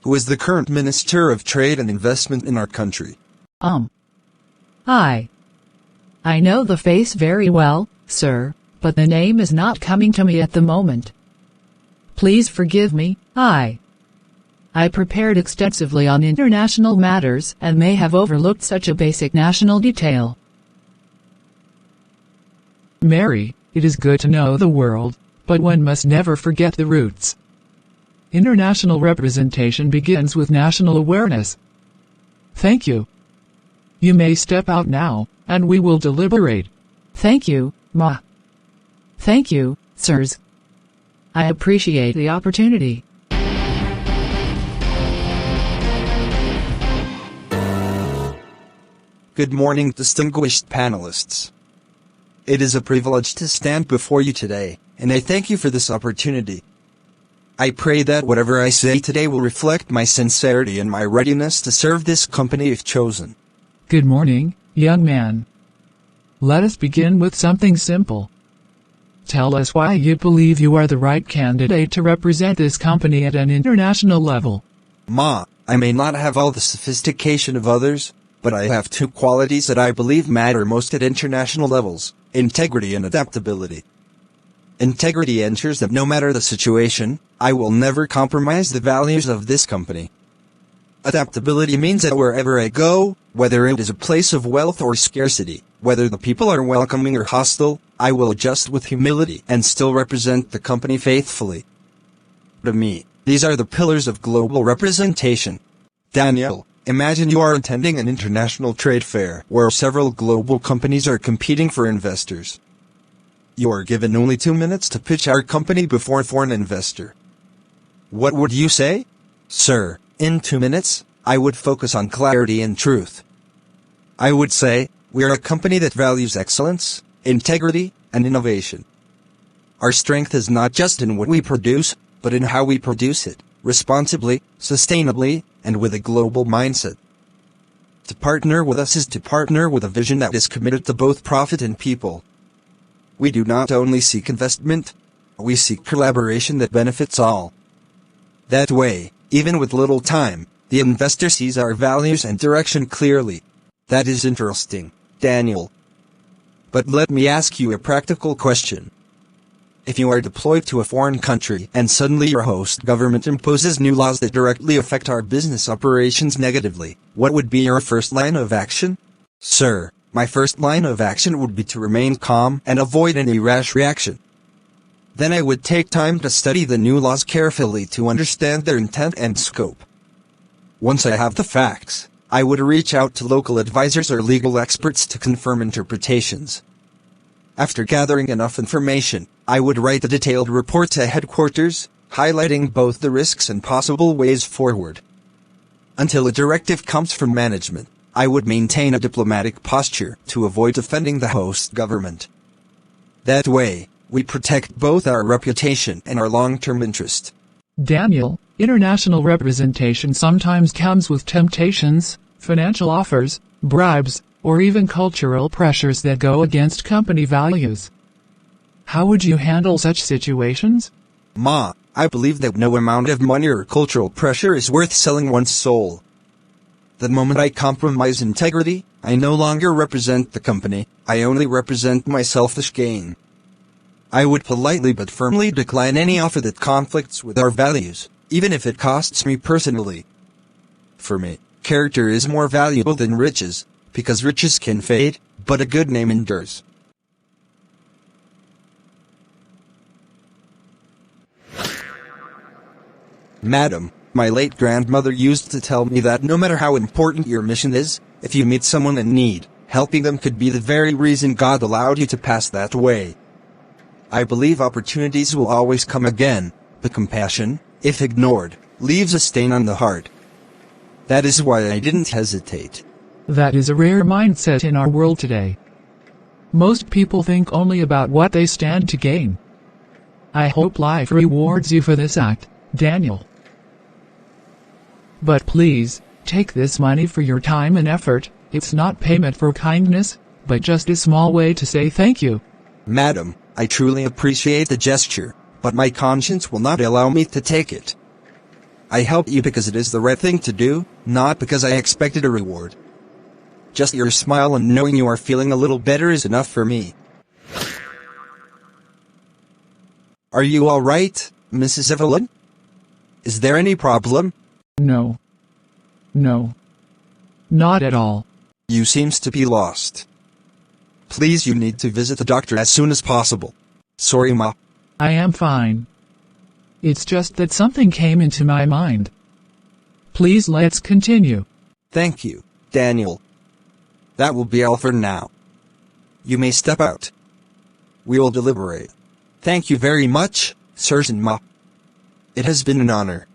Who is the current Minister of Trade and Investment in our country? I know the face very well, sir, but the name is not coming to me at the moment. Please forgive me. I prepared extensively on international matters and may have overlooked such a basic national detail. Mary, it is good to know the world, but one must never forget the roots. International representation begins with national awareness. Thank you. You may step out now, and we will deliberate. Thank you, Ma. Thank you, sirs. I appreciate the opportunity. Good morning, distinguished panelists. It is a privilege to stand before you today, and I thank you for this opportunity. I pray that whatever I say today will reflect my sincerity and my readiness to serve this company if chosen. Good morning, young man. Let us begin with something simple. Tell us why you believe you are the right candidate to represent this company at an international level. Ma, I may not have all the sophistication of others, but I have two qualities that I believe matter most at international levels: integrity and adaptability. Integrity ensures that no matter the situation, I will never compromise the values of this company. Adaptability means that wherever I go, whether it is a place of wealth or scarcity, whether the people are welcoming or hostile, I will adjust with humility and still represent the company faithfully. To me, these are the pillars of global representation. Daniel, imagine you are attending an international trade fair where several global companies are competing for investors. You are given only 2 minutes to pitch our company before a foreign investor. What would you say? Sir, in 2 minutes, I would focus on clarity and truth. I would say, we are a company that values excellence, integrity, and innovation. Our strength is not just in what we produce, but in how we produce it, responsibly, sustainably, and with a global mindset. To partner with us is to partner with a vision that is committed to both profit and people. We do not only seek investment, we seek collaboration that benefits all. That way, even with little time, the investor sees our values and direction clearly. That is interesting, Daniel. But let me ask you a practical question. If you are deployed to a foreign country and suddenly your host government imposes new laws that directly affect our business operations negatively, what would be your first line of action? Sir, my first line of action would be to remain calm and avoid any rash reaction. Then I would take time to study the new laws carefully to understand their intent and scope. Once I have the facts, I would reach out to local advisors or legal experts to confirm interpretations. After gathering enough information, I would write a detailed report to headquarters, highlighting both the risks and possible ways forward. Until a directive comes from management, I would maintain a diplomatic posture to avoid offending the host government. That way, we protect both our reputation and our long-term interest. Daniel, international representation sometimes comes with temptations, financial offers, bribes, or even cultural pressures that go against company values. How would you handle such situations? Ma, I believe that no amount of money or cultural pressure is worth selling one's soul. The moment I compromise integrity, I no longer represent the company, I only represent my selfish gain. I would politely but firmly decline any offer that conflicts with our values, even if it costs me personally. For me, character is more valuable than riches, because riches can fade, but a good name endures. Madam, my late grandmother used to tell me that no matter how important your mission is, if you meet someone in need, helping them could be the very reason God allowed you to pass that way. I believe opportunities will always come again, but compassion, if ignored, leaves a stain on the heart. That is why I didn't hesitate. That is a rare mindset in our world today. Most people think only about what they stand to gain. I hope life rewards you for this act, Daniel. But please, take this money for your time and effort. It's not payment for kindness, but just a small way to say thank you. Madam, I truly appreciate the gesture, but my conscience will not allow me to take it. I help you because it is the right thing to do, not because I expected a reward. Just your smile and knowing you are feeling a little better is enough for me. Are you all right, Mrs. Evelyn? Is there any problem? No. No. Not at all. You seems to be lost. Please, you need to visit the doctor as soon as possible. Sorry, Ma. I am fine. It's just that something came into my mind. Please let's continue. Thank you, Daniel. That will be all for now. You may step out. We will deliberate. Thank you very much, sirs and Ma. It has been an honor.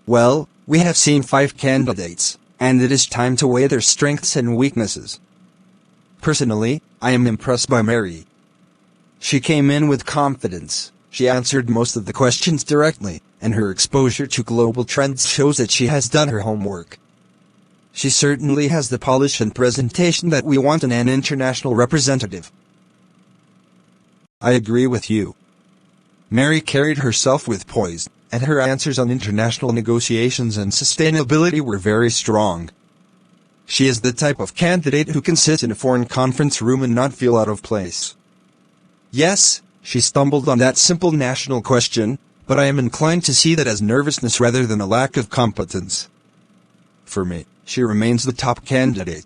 Well, we have seen 5 candidates, and it is time to weigh their strengths and weaknesses. Personally, I am impressed by Mary. She came in with confidence, she answered most of the questions directly, and her exposure to global trends shows that she has done her homework. She certainly has the polish and presentation that we want in an international representative. I agree with you. Mary carried herself with poise, and her answers on international negotiations and sustainability were very strong. She is the type of candidate who can sit in a foreign conference room and not feel out of place. Yes, she stumbled on that simple national question, but I am inclined to see that as nervousness rather than a lack of competence. For me, she remains the top candidate.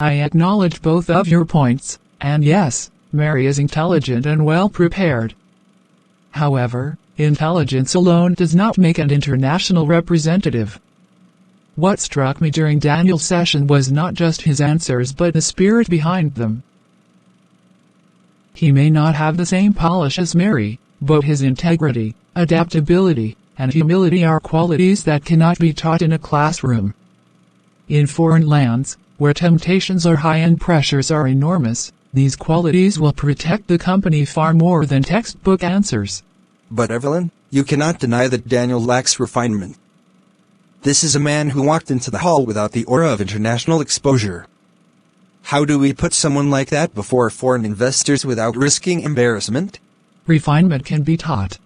I acknowledge both of your points, and yes, Mary is intelligent and well prepared. However, intelligence alone does not make an international representative. What struck me during Daniel's session was not just his answers but the spirit behind them. He may not have the same polish as Mary, but his integrity, adaptability, and humility are qualities that cannot be taught in a classroom. In foreign lands, where temptations are high and pressures are enormous, these qualities will protect the company far more than textbook answers. But Evelyn, you cannot deny that Daniel lacks refinement. This is a man who walked into the hall without the aura of international exposure. How do we put someone like that before foreign investors without risking embarrassment? Refinement can be taught.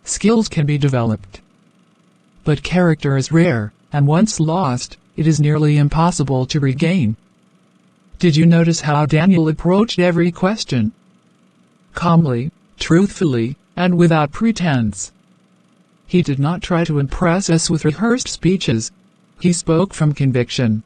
Skills can be developed. But character is rare, and once lost, it is nearly impossible to regain. Did you notice how Daniel approached every question? Calmly, truthfully, and without pretense. He did not try to impress us with rehearsed speeches. He spoke from conviction.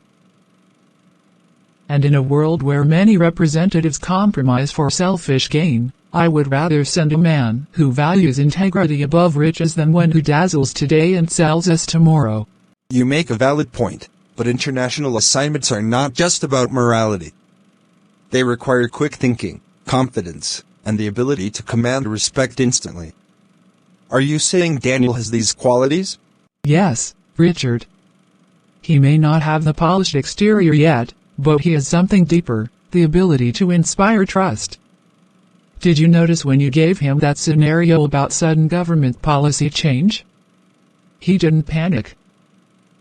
And in a world where many representatives compromise for selfish gain, I would rather send a man who values integrity above riches than one who dazzles today and sells us tomorrow. You make a valid point, but international assignments are not just about morality. They require quick thinking, confidence, and the ability to command respect instantly. Are you saying Daniel has these qualities? Yes, Richard. He may not have the polished exterior yet, but he has something deeper, the ability to inspire trust. Did you notice when you gave him that scenario about sudden government policy change? He didn't panic.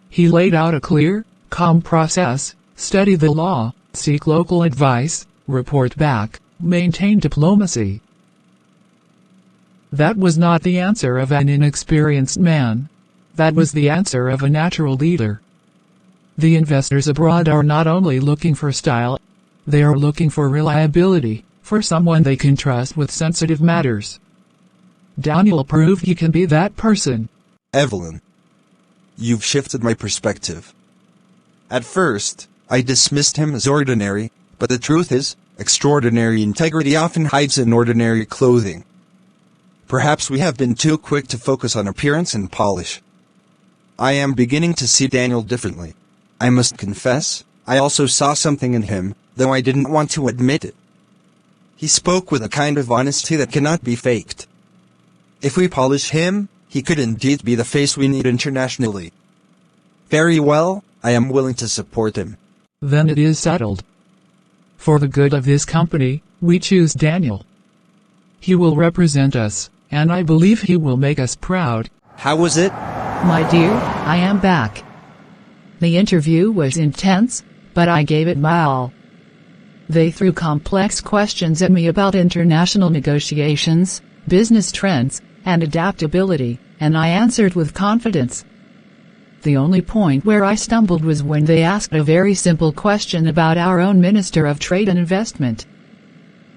He laid out a clear, calm process, study the law, seek local advice, report back, maintain diplomacy. That was not the answer of an inexperienced man. That was the answer of a natural leader. The investors abroad are not only looking for style, they are looking for reliability, for someone they can trust with sensitive matters. Daniel proved he can be that person. Evelyn, you've shifted my perspective. At first, I dismissed him as ordinary, but the truth is, extraordinary integrity often hides in ordinary clothing. Perhaps we have been too quick to focus on appearance and polish. I am beginning to see Daniel differently. I must confess, I also saw something in him, though I didn't want to admit it. He spoke with a kind of honesty that cannot be faked. If we polish him, he could indeed be the face we need internationally. Very well, I am willing to support him. Then it is settled. For the good of this company, we choose Daniel. He will represent us, and I believe he will make us proud. How was it? My dear, I am back. The interview was intense, but I gave it my all. They threw complex questions at me about international negotiations, business trends, and adaptability, and I answered with confidence. The only point where I stumbled was when they asked a very simple question about our own Minister of Trade and Investment.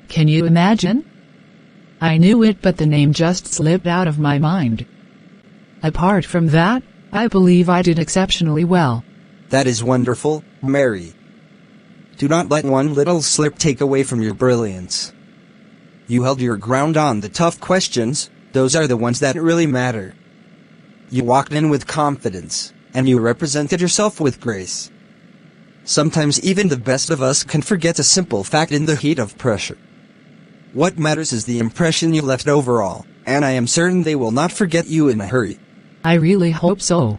Can you imagine? I knew it, but the name just slipped out of my mind. Apart from that, I believe I did exceptionally well. That is wonderful, Mary. Do not let one little slip take away from your brilliance. You held your ground on the tough questions, those are the ones that really matter. You walked in with confidence, and you represented yourself with grace. Sometimes even the best of us can forget a simple fact in the heat of pressure. What matters is the impression you left overall, and I am certain they will not forget you in a hurry. I really hope so.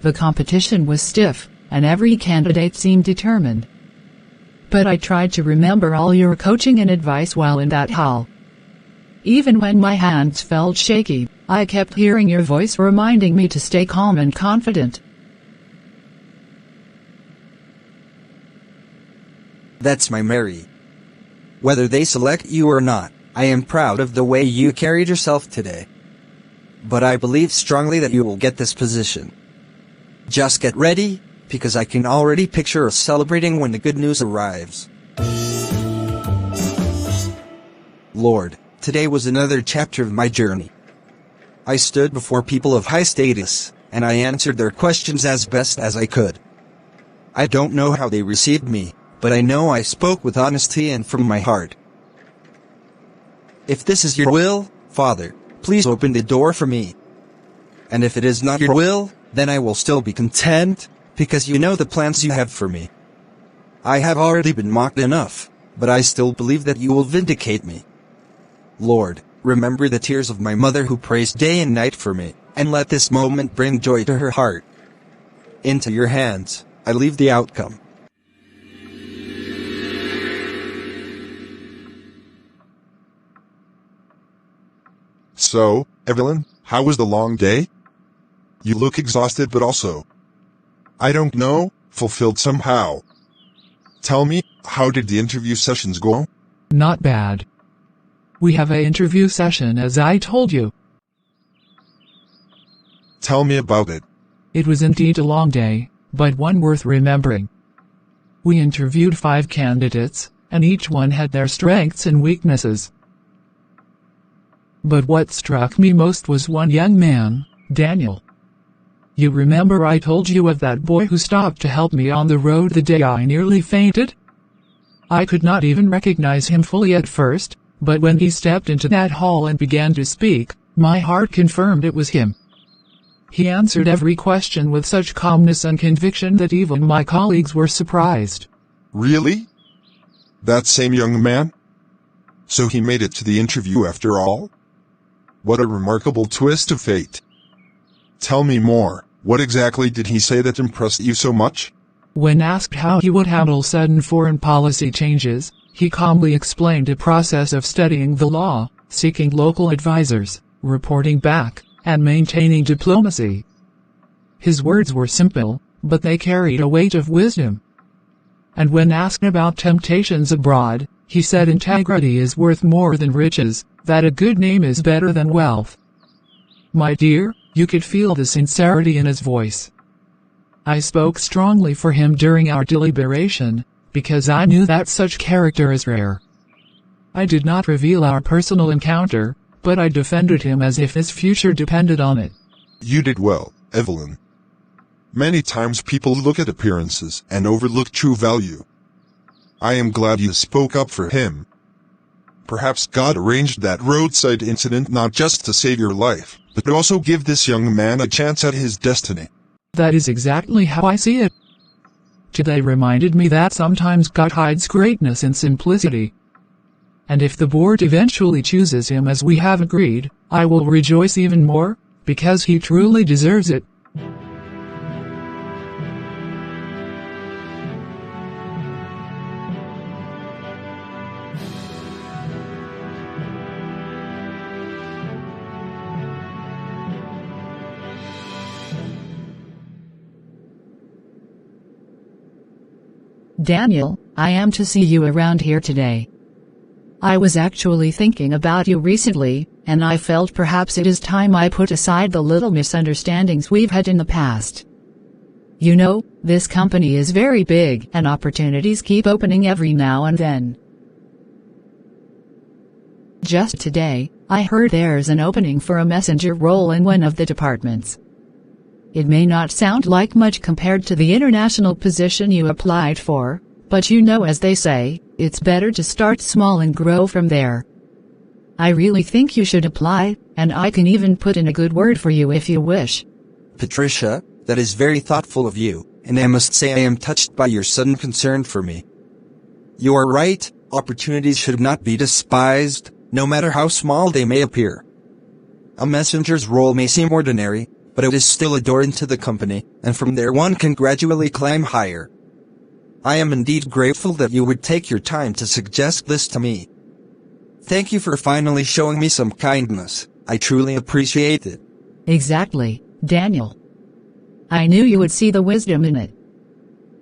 The competition was stiff, and every candidate seemed determined. But I tried to remember all your coaching and advice while in that hall. Even when my hands felt shaky, I kept hearing your voice reminding me to stay calm and confident. That's my Mary. Whether they select you or not, I am proud of the way you carried yourself today. But I believe strongly that you will get this position. Just get ready, because I can already picture us celebrating when the good news arrives. Lord, today was another chapter of my journey. I stood before people of high status, and I answered their questions as best as I could. I don't know how they received me, but I know I spoke with honesty and from my heart. If this is your will, Father, please open the door for me. And if it is not your will, then I will still be content, because you know the plans you have for me. I have already been mocked enough, but I still believe that you will vindicate me. Lord, remember the tears of my mother who prays day and night for me, and let this moment bring joy to her heart. Into your hands, I leave the outcome. So, Evelyn, how was the long day? You look exhausted but also, I don't know, fulfilled somehow. Tell me, how did the interview sessions go? Not bad. We have an interview session as I told you. Tell me about it. It was indeed a long day, but one worth remembering. We interviewed 5 candidates, and each one had their strengths and weaknesses. But what struck me most was one young man, Daniel. You remember I told you of that boy who stopped to help me on the road the day I nearly fainted? I could not even recognize him fully at first, but when he stepped into that hall and began to speak, my heart confirmed it was him. He answered every question with such calmness and conviction that even my colleagues were surprised. Really? That same young man? So he made it to the interview after all? What a remarkable twist of fate. Tell me more, what exactly did he say that impressed you so much? When asked how he would handle sudden foreign policy changes, he calmly explained a process of studying the law, seeking local advisors, reporting back, and maintaining diplomacy. His words were simple, but they carried a weight of wisdom. And when asked about temptations abroad, he said integrity is worth more than riches, that a good name is better than wealth. My dear, you could feel the sincerity in his voice. I spoke strongly for him during our deliberation, because I knew that such character is rare. I did not reveal our personal encounter, but I defended him as if his future depended on it. You did well, Evelyn. Many times people look at appearances and overlook true value. I am glad you spoke up for him. Perhaps God arranged that roadside incident not just to save your life, but to also give this young man a chance at his destiny. That is exactly how I see it. Today reminded me that sometimes God hides greatness in simplicity. And if the board eventually chooses him as we have agreed, I will rejoice even more, because he truly deserves it. Daniel, I am to see you around here today. I was actually thinking about you recently, and I felt perhaps it is time I put aside the little misunderstandings we've had in the past. You know, this company is very big and opportunities keep opening every now and then. Just today, I heard there's an opening for a messenger role in one of the departments. It may not sound like much compared to the international position you applied for, but you know, as they say, it's better to start small and grow from there. I really think you should apply, and I can even put in a good word for you if you wish. Patricia, that is very thoughtful of you, and I must say I am touched by your sudden concern for me. You are right, opportunities should not be despised, no matter how small they may appear. A messenger's role may seem ordinary, but it is still a door into the company, and from there one can gradually climb higher. I am indeed grateful that you would take your time to suggest this to me. Thank you for finally showing me some kindness. I truly appreciate it. Exactly, Daniel. I knew you would see the wisdom in it.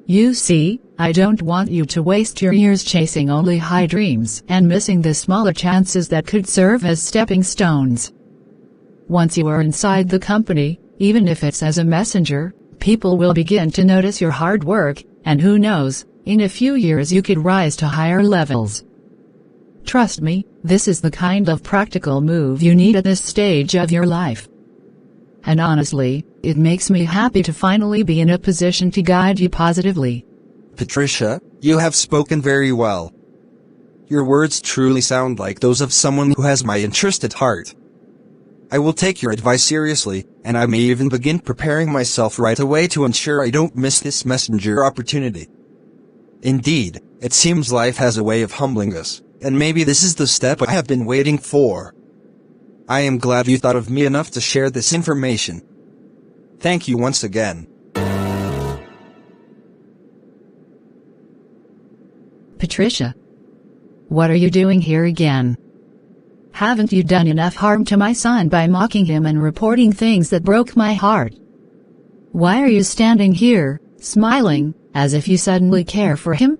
You see, I don't want you to waste your years chasing only high dreams and missing the smaller chances that could serve as stepping stones. Once you are inside the company, even if it's as a messenger, people will begin to notice your hard work, and who knows, in a few years you could rise to higher levels. Trust me, this is the kind of practical move you need at this stage of your life. And honestly, it makes me happy to finally be in a position to guide you positively. Patricia, you have spoken very well. Your words truly sound like those of someone who has my interest at heart. I will take your advice seriously, and I may even begin preparing myself right away to ensure I don't miss this messenger opportunity. Indeed, it seems life has a way of humbling us, and maybe this is the step I have been waiting for. I am glad you thought of me enough to share this information. Thank you once again. Patricia. What are you doing here again? Haven't you done enough harm to my son by mocking him and reporting things that broke my heart? Why are you standing here, smiling, as if you suddenly care for him?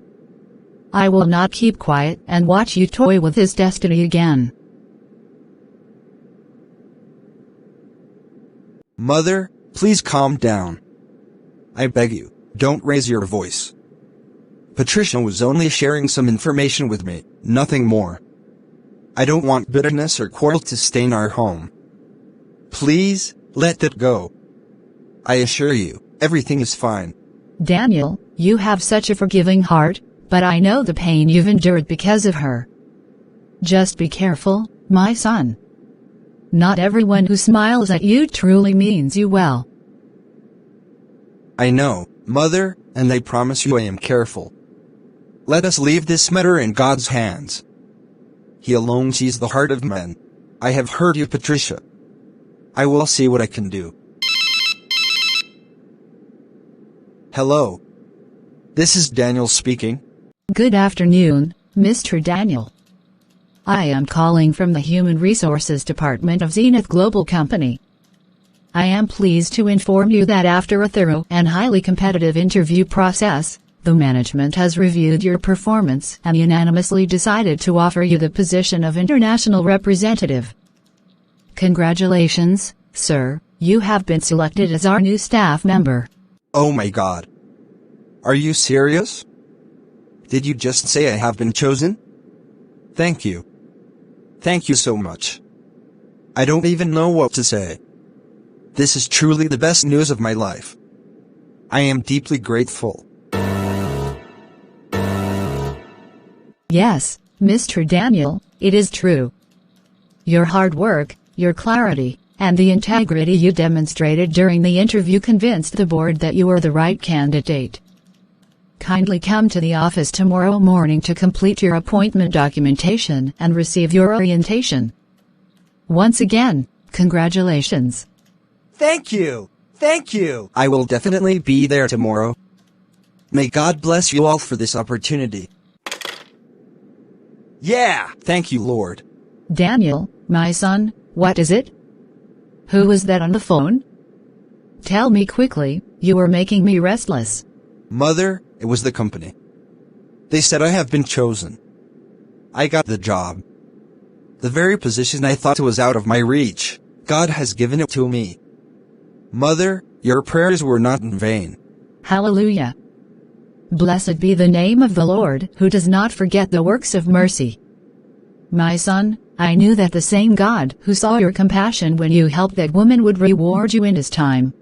I will not keep quiet and watch you toy with his destiny again. Mother, please calm down. I beg you, don't raise your voice. Patricia was only sharing some information with me, nothing more. I don't want bitterness or quarrel to stain our home. Please, let that go. I assure you, everything is fine. Daniel, you have such a forgiving heart, but I know the pain you've endured because of her. Just be careful, my son. Not everyone who smiles at you truly means you well. I know, Mother, and I promise you I am careful. Let us leave this matter in God's hands. He alone sees the heart of men. I have heard you, Patricia. I will see what I can do. Hello. This is Daniel speaking. Good afternoon, Mr. Daniel. I am calling from the Human Resources Department of Zenith Global Company. I am pleased to inform you that after a thorough and highly competitive interview process, the management has reviewed your performance and unanimously decided to offer you the position of international representative. Congratulations, sir, you have been selected as our new staff member. Oh my God. Are you serious? Did you just say I have been chosen? Thank you. Thank you so much. I don't even know what to say. This is truly the best news of my life. I am deeply grateful. Yes, Mr. Daniel, it is true. Your hard work, your clarity, and the integrity you demonstrated during the interview convinced the board that you were the right candidate. Kindly come to the office tomorrow morning to complete your appointment documentation and receive your orientation. Once again, congratulations. Thank you. Thank you. I will definitely be there tomorrow. May God bless you all for this opportunity. Yeah, thank you, Lord. Daniel, my son, what is it? Who was that on the phone? Tell me quickly, you are making me restless. Mother, it was the company. They said I have been chosen. I got the job. The very position I thought was out of my reach, God has given it to me. Mother, your prayers were not in vain. Hallelujah. Blessed be the name of the Lord, who does not forget the works of mercy. My son, I knew that the same God who saw your compassion when you helped that woman would reward you in his time.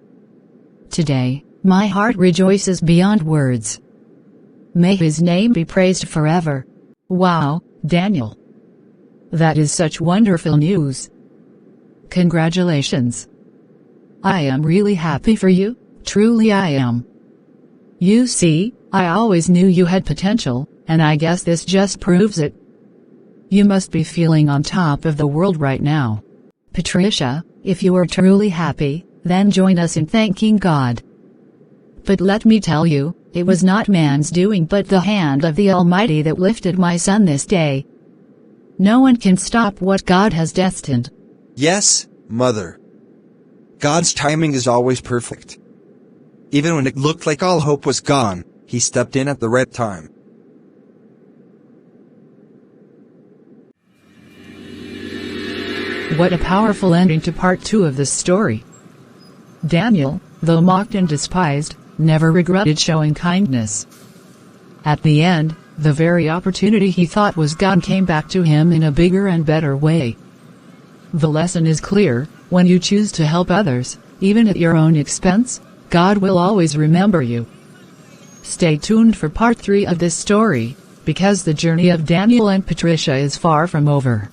Today, my heart rejoices beyond words. May his name be praised forever. Wow, Daniel. That is such wonderful news. Congratulations. I am really happy for you, truly I am. You see, I always knew you had potential, and I guess this just proves it. You must be feeling on top of the world right now. Patricia, if you are truly happy, then join us in thanking God. But let me tell you, it was not man's doing but the hand of the Almighty that lifted my son this day. No one can stop what God has destined. Yes, Mother. God's timing is always perfect. Even when it looked like all hope was gone, He stepped in at the right time. What a powerful ending to part 2 of this story. Daniel, though mocked and despised, never regretted showing kindness. At the end, the very opportunity he thought was gone came back to him in a bigger and better way. The lesson is clear: when you choose to help others, even at your own expense, God will always remember you. Stay tuned for part 3 of this story, because the journey of Daniel and Patricia is far from over.